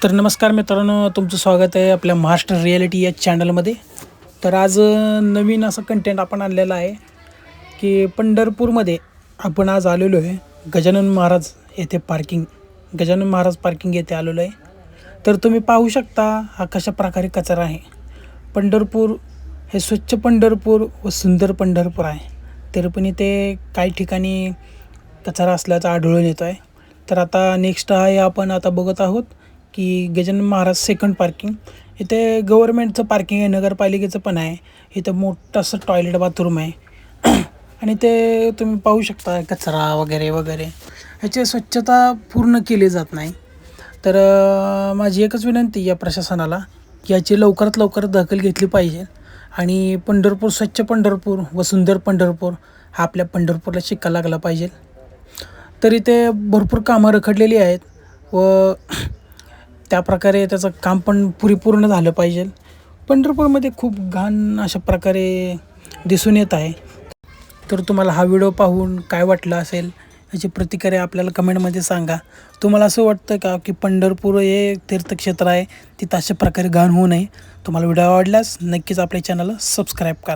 तर नमस्कार मित्रांनो, तुमचं स्वागत आहे आपल्या महाराष्ट्र रिॲलिटी या चॅनलमध्ये. तर आज नवीन असं कंटेंट आपण आणलेलं आहे की पंढरपूरमध्ये आपण आज आलेलो आहे. गजानन महाराज येथे गजानन महाराज पार्किंग येथे आलेलो आहे. तर तुम्ही पाहू शकता हा कशा प्रकारे कचरा आहे. पंढरपूर हे स्वच्छ पंढरपूर व सुंदर पंढरपूर आहे. तरी पण इथे काही ठिकाणी कचरा असल्याचा आढळून येतो आहे. तर आता नेक्स्ट आहे आपण आता बघत आहोत की गजानन महाराज सेकंड पार्किंग. इथे गव्हर्नमेंटचं पार्किंग आहे, नगरपालिकेचं पण आहे. इथं मोठं असं टॉयलेट बाथरूम आहे आणि ते तुम्ही पाहू शकता कचरा वगैरे वगैरे ह्याची स्वच्छता पूर्ण केली जात नाही. तर माझी एकच विनंती या प्रशासनाला की याची लवकरात लवकर दखल घेतली पाहिजे आणि पंढरपूर स्वच्छ पंढरपूर व सुंदर पंढरपूर हा आपल्या पंढरपूरला शिक्का लागला पाहिजे. तर इथे भरपूर कामं रखडलेली आहेत व त्याप्रकारे त्याचं काम पण पूर्ण झालं पाहिजे. पंढरपूरमध्ये खूप घाण अशा प्रकारे दिसून येत आहे. तर तुम्हाला हा व्हिडिओ पाहून काय वाटलं असेल याची प्रतिक्रिया आपल्याला कमेंटमध्ये सांगा. तुम्हाला असं वाटतं का की पंढरपूर हे तीर्थक्षेत्र आहे, तिथं अशा प्रकारे घाण होऊ नये? तुम्हाला व्हिडिओ आवडल्यास नक्कीच आपल्या चॅनलला सबस्क्राईब करा.